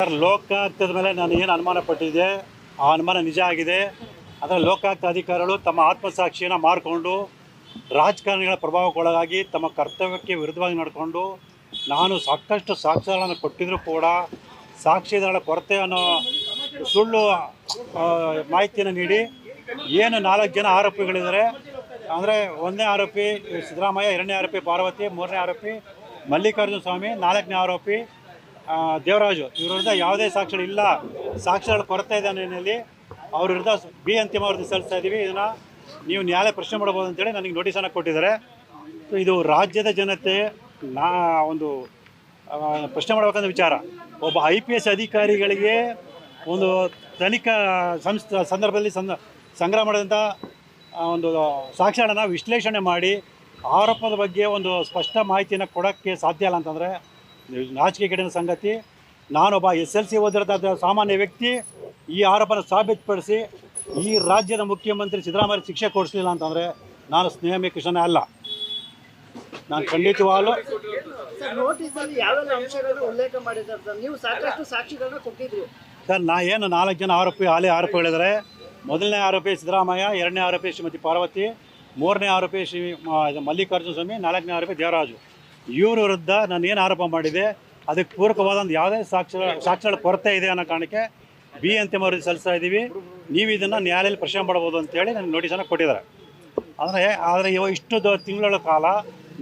Sir, ಲೋಕಾಯುಕ್ತದ ಮೇಲೆ ನಾನು ಏನು ಅನುಮಾನ ಪಟ್ಟಿದ್ದೆ ಆ ಅನುಮಾನ ನಿಜ ಆಗಿದೆ. ಆದರೆ ಲೋಕಾಯುಕ್ತ ಅಧಿಕಾರಿಗಳು ತಮ್ಮ ಆತ್ಮಸಾಕ್ಷಿಯನ್ನು ಮಾರಿಕೊಂಡು ರಾಜಕಾರಣಿಗಳ ಪ್ರಭಾವಕ್ಕೊಳಗಾಗಿ ತಮ್ಮ ಕರ್ತವ್ಯಕ್ಕೆ ವಿರುದ್ಧವಾಗಿ ನಡ್ಕೊಂಡು ನಾನು ಸಾಕಷ್ಟು ಸಾಕ್ಷ್ಯಗಳನ್ನು ಕೊಟ್ಟಿದ್ದರೂ ಕೂಡ ಸಾಕ್ಷಿದಾರರ ಕೊರತೆ ಅನ್ನೋ ಸುಳ್ಳು ಮಾಹಿತಿಯನ್ನು ನೀಡಿ ಏನು 4 ಜನ ಆರೋಪಿಗಳಿದ್ದಾರೆ. ಅಂದರೆ 1ನೇ ಆರೋಪಿ ಸಿದ್ದರಾಮಯ್ಯ, 2ನೇ ಆರೋಪಿ ಪಾರ್ವತಿ, 3ನೇ ಆರೋಪಿ ಮಲ್ಲಿಕಾರ್ಜುನ ಸ್ವಾಮಿ, 4ನೇ ಆರೋಪಿ ದೇವರಾಜು. ಇವ್ರ ವಿರುದ್ಧ ಯಾವುದೇ ಸಾಕ್ಷ್ಯಗಳು ಇಲ್ಲ, ಸಾಕ್ಷ್ಯಗಳ ಕೊರತೆ ಇದೆ ಅನ್ನೋ ಹಿನ್ನೆಲೆಯಲ್ಲಿ ಅವ್ರ ವಿರುದ್ಧ ಅಂತಿಮ ವರದಿ ಸಲ್ಲಿಸ್ತಾ ಇದ್ದೀವಿ. ಇದನ್ನು ನೀವು ನ್ಯಾಯಾಲಯ ಪ್ರಶ್ನೆ ಮಾಡ್ಬೋದು ಅಂತೇಳಿ ನನಗೆ ನೋಟಿಸನ್ನು ಕೊಟ್ಟಿದ್ದಾರೆ. ಸೊ ಇದು ರಾಜ್ಯದ ಜನತೆ ಒಂದು ಪ್ರಶ್ನೆ ಮಾಡಬೇಕಂತ ವಿಚಾರ. ಒಬ್ಬ IPS ಅಧಿಕಾರಿಗಳಿಗೆ ಒಂದು ತನಿಖಾ ಸಂದರ್ಭದಲ್ಲಿ ಸಂಗ್ರಹ ಮಾಡಿದಂಥ ಒಂದು ಸಾಕ್ಷ್ಯಗಳನ್ನು ವಿಶ್ಲೇಷಣೆ ಮಾಡಿ ಆರೋಪದ ಬಗ್ಗೆ ಒಂದು ಸ್ಪಷ್ಟ ಮಾಹಿತಿಯನ್ನು ಕೊಡೋಕ್ಕೆ ಸಾಧ್ಯ ಇಲ್ಲ ಅಂತಂದರೆ ನಾಚಿಕೆಗೇಡಿನ ಸಂಗತಿ. ನಾನೊಬ್ಬ SLC ಓದಿರೋದಾದ ಸಾಮಾನ್ಯ ವ್ಯಕ್ತಿ ಈ ಆರೋಪನ ಸಾಬೀತುಪಡಿಸಿ ಈ ರಾಜ್ಯದ ಮುಖ್ಯಮಂತ್ರಿ ಸಿದ್ದರಾಮಯ್ಯ ಶಿಕ್ಷೆ ಕೊಡಿಸಲಿಲ್ಲ ಅಂತಂದರೆ ನಾನು ಸ್ನೇಹಮೇ ಕೃಷ್ಣನೇ ಅಲ್ಲ. ನಾನು ಖಂಡಿತವಾಗಲೂ ಸರ್, ನಾ ಏನು 4 ಜನ ಆರೋಪಿಗಳಿದ್ದಾರೆ. 1ನೇ ಆರೋಪಿ ಸಿದ್ದರಾಮಯ್ಯ, 2ನೇ ಆರೋಪಿ ಶ್ರೀಮತಿ ಪಾರ್ವತಿ, 3ನೇ ಆರೋಪಿ ಮಲ್ಲಿಕಾರ್ಜುನ ಸ್ವಾಮಿ, 4ನೇ ಆರೋಪಿ ದೇವರಾಜು. ಇವ್ರ ವಿರುದ್ಧ ನಾನು ಏನು ಆರೋಪ ಮಾಡಿದೆ ಅದಕ್ಕೆ ಪೂರಕವಾದಂಥ ಯಾವುದೇ ಸಾಕ್ಷ್ಯಗಳ ಕೊರತೆ ಇದೆ ಅನ್ನೋ ಕಾರಣಕ್ಕೆ ಅಂತಿಮ ವರದಿ ಸಲ್ಲಿಸ್ತಾ ಇದ್ದೀವಿ. ನೀವು ಇದನ್ನು ನ್ಯಾಯಾಲಯದಲ್ಲಿ ಪ್ರಶ್ನೆ ಮಾಡ್ಬೋದು ಅಂತೇಳಿ ನನಗೆ ನೋಟಿಸನ್ನು ಕೊಟ್ಟಿದ್ದಾರೆ. ಆದರೆ ಇಷ್ಟು ತಿಂಗಳ ಕಾಲ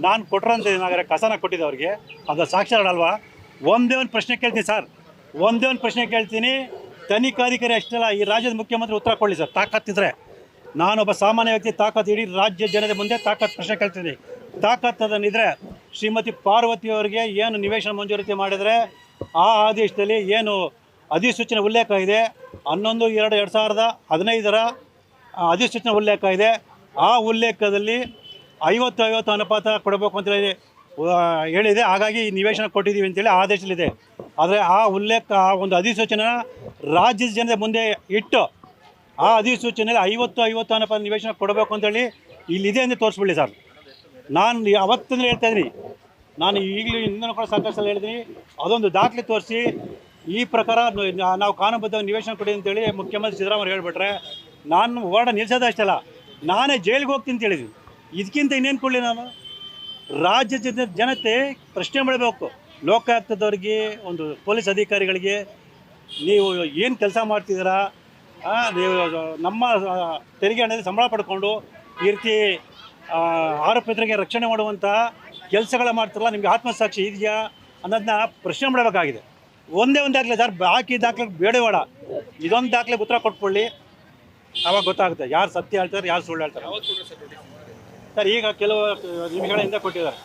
ನಾನು ಕೊಟ್ಟಿರೋಂಥ ಏನಾದರೆ ಕಸನ ಕೊಟ್ಟಿದ್ದೆ ಅವ್ರಿಗೆ, ಅದು ಸಾಕ್ಷ್ಯಗಳಲ್ವಾ? ಒಂದೇ ಒಂದು ಪ್ರಶ್ನೆ ಕೇಳ್ತೀನಿ ಸರ್, ಒಂದೇ ಒಂದು ಪ್ರಶ್ನೆ ಕೇಳ್ತೀನಿ. ತನಿಖಾಧಿಕಾರಿ ಅಷ್ಟೆಲ್ಲ ಈ ರಾಜ್ಯದ ಮುಖ್ಯಮಂತ್ರಿ ಉತ್ತರ ಕೊಡಲಿ ಸರ್, ತಾಕತ್ತಿದ್ರೆ. ನಾನೊಬ್ಬ ಸಾಮಾನ್ಯ ವ್ಯಕ್ತಿ, ತಾಕತ್ತು ಇಡೀ ರಾಜ್ಯ ಜನತೆ ಮುಂದೆ ತಾಕತ್ತು ಪ್ರಶ್ನೆ ಕೇಳ್ತೀನಿ. ತಾಕತ್ತದನ್ನಿದ್ರೆ ಶ್ರೀಮತಿ ಪಾರ್ವತಿಯವರಿಗೆ ಏನು ನಿವೇಶನ ಮಂಜೂರಾತಿ ಮಾಡಿದರೆ ಆ ಆದೇಶದಲ್ಲಿ ಏನು ಅಧಿಸೂಚನೆ ಉಲ್ಲೇಖ ಇದೆ, 11/2/2015 ಅಧಿಸೂಚನೆ ಉಲ್ಲೇಖ ಇದೆ. ಆ ಉಲ್ಲೇಖದಲ್ಲಿ 50-50 ಅನುಪಾತ ಕೊಡಬೇಕು ಅಂತೇಳಿ ಹೇಳಿದೆ. ಹಾಗಾಗಿ ಈ ನಿವೇಶನ ಕೊಟ್ಟಿದ್ದೀವಿ ಅಂತೇಳಿ ಆದೇಶದಲ್ಲಿದೆ. ಆದರೆ ಆ ಉಲ್ಲೇಖ, ಆ ಒಂದು ಅಧಿಸೂಚನೆ ರಾಜ್ಯದ ಜನತೆ ಮುಂದೆ ಇಟ್ಟು ಆ ಅಧಿಸೂಚನೆಯಲ್ಲಿ 50-50 ಅನುಪಾತ ನಿವೇಶನ ಕೊಡಬೇಕು ಅಂತೇಳಿ ಇಲ್ಲಿದೆ ಅಂತ ತೋರಿಸ್ಬಿಡಿ ಸರ್. ನಾನು ಅವತ್ತಿಂದ ಹೇಳ್ತಾ ಇದ್ದೀನಿ, ನಾನು ಈಗಲೂ ಇನ್ನೂ ಕೂಡ ಸಾಕಷ್ಟು ಹೇಳಿದ್ದೀನಿ. ಅದೊಂದು ದಾಖಲೆ ತೋರಿಸಿ ಈ ಪ್ರಕಾರ ನಾವು ಕಾನೂನುಬದ್ಧ ನಿವೇಶನ ಕೊಡಿ ಅಂತೇಳಿ ಮುಖ್ಯಮಂತ್ರಿ ಸಿದ್ದರಾಮಯ್ಯ ಹೇಳಿಬಿಟ್ರೆ ನಾನು ಹೋರಾಟ ನಿಲ್ಲಿಸೋದು ಅಷ್ಟಲ್ಲ, ನಾನೇ ಜೈಲಿಗೆ ಹೋಗ್ತೀನಿ ಅಂತ ಹೇಳಿದ್ದೀನಿ. ಇದಕ್ಕಿಂತ ಇನ್ನೇನು ಕೊಡಲಿ ನಾನು? ರಾಜ್ಯದ ಜನತೆ ಪ್ರಶ್ನೆ ಮಾಡಬೇಕು. ಲೋಕಾಯುಕ್ತದವ್ರಿಗೆ, ಒಂದು ಪೊಲೀಸ್ ಅಧಿಕಾರಿಗಳಿಗೆ, ನೀವು ಏನು ಕೆಲಸ ಮಾಡ್ತಿದ್ದೀರಾ? ನೀವು ನಮ್ಮ ತೆರಿಗೆ ಹಣದಲ್ಲಿ ಸಂಬಳ ಪಡ್ಕೊಂಡು ಈ ರೀತಿ ಆರೋಪಿತರಿಗೆ ರಕ್ಷಣೆ ಮಾಡುವಂಥ ಕೆಲಸಗಳ ಮಾಡ್ತಿರಲ್ಲ, ನಿಮಗೆ ಆತ್ಮಸಾಕ್ಷಿ ಇದೆಯಾ ಅನ್ನೋದನ್ನ ಪ್ರಶ್ನೆ ಮಾಡಬೇಕಾಗಿದೆ. ಒಂದೇ ಒಂದು ದಾಖಲೆ ಸರ್, ಬಾಕಿ ದಾಖಲೆ ಬೇಡ, ಇದೊಂದು ದಾಖಲೆ ಉತ್ತರ ಕೊಟ್ಕೊಳ್ಳಿ, ಆವಾಗ ಗೊತ್ತಾಗುತ್ತೆ ಯಾರು ಸತ್ಯ ಹೇಳ್ತಾರೆ, ಯಾರು ಸುಳ್ಳು ಹೇಳ್ತಾರೆ. ಸರ್, ಈಗ ಕೆಲವು ನಿಮಿಷಗಳ ಹಿಂದೆ ಕೊಟ್ಟಿದ್ದಾರೆ.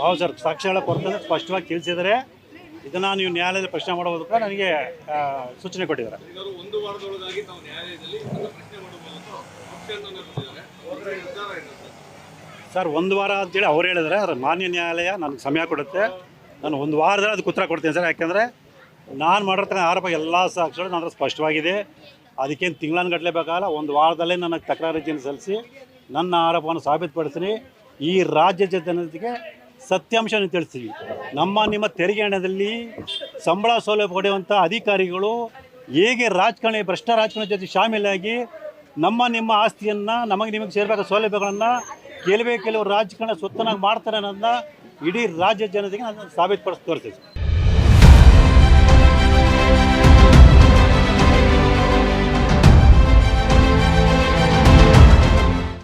ಹೌದು ಸರ್, ಸಾಕ್ಷ್ಯಗಳ ಕೊರತೆ ಸ್ಪಷ್ಟವಾಗಿ ತಿಳಿಸಿದರೆ ಇದನ್ನು ನೀವು ನ್ಯಾಯಾಲಯದಲ್ಲಿ ಪ್ರಶ್ನೆ ಮಾಡೋದಕ್ಕೆ ನನಗೆ ಸೂಚನೆ ಕೊಟ್ಟಿದ್ದಾರೆ. ಸರ್, 1 ವಾರ ಅಂತೇಳಿ ಅವ್ರು ಹೇಳಿದರೆ, ಅದರ ಮಾನ್ಯ ನ್ಯಾಯಾಲಯ ನನಗೆ ಸಮಯ ಕೊಡುತ್ತೆ. ನಾನು 1 ವಾರದಲ್ಲಿ ಅದಕ್ಕೆ ಉತ್ತರ ಕೊಡ್ತೀನಿ ಸರ್. ಯಾಕೆಂದರೆ ನಾನು ಮಾಡಿರ್ತಕ್ಕಂಥ ಆರೋಪ ಎಲ್ಲ ಸಾಕ್ಷ್ಯಗಳು ನನ್ನ ಸ್ಪಷ್ಟವಾಗಿದೆ. ಅದಕ್ಕೇನು ತಿಂಗಳನ್ಗಟ್ಟಲೆ ಬೇಕಾಗಲ್ಲ, 1 ವಾರದಲ್ಲೇ ನನಗೆ ತಕರಾರು ಅರ್ಜಿಯನ್ನು ಸಲ್ಲಿಸಿ ನನ್ನ ಆರೋಪವನ್ನು ಸಾಬೀತುಪಡಿಸ್ತೀನಿ. ಈ ರಾಜ್ಯದ ಜನತೆಗೆ ಸತ್ಯಾಂಶವನ್ನು ತಿಳಿಸ್ತೀವಿ. ನಿಮ್ಮ ತೆರಿಗೆ ಹಣದಲ್ಲಿ ಸಂಬಳ ಸೌಲಭ್ಯ ಪಡೆಯುವಂಥ ಅಧಿಕಾರಿಗಳು ಹೇಗೆ ಭ್ರಷ್ಟ ರಾಜಕಾರಣ ಜೊತೆ ಶಾಮೀಲಾಗಿ ನಿಮ್ಮ ಆಸ್ತಿಯನ್ನು, ನಿಮಗೆ ಸೇರಬೇಕಾದ ಸೌಲಭ್ಯಗಳನ್ನು ಕೆಲವೇ ರಾಜಕಾರಣ ಸ್ವತ್ತನಾಗಿ ಮಾಡ್ತಾರೆ ಅನ್ನೋದನ್ನ ಇಡೀ ರಾಜ್ಯದ ಜನತೆಗೆ ನಾನು ಸಾಬೀತುಪಡಿಸಿ ತೋರಿಸ್ತೀವಿ.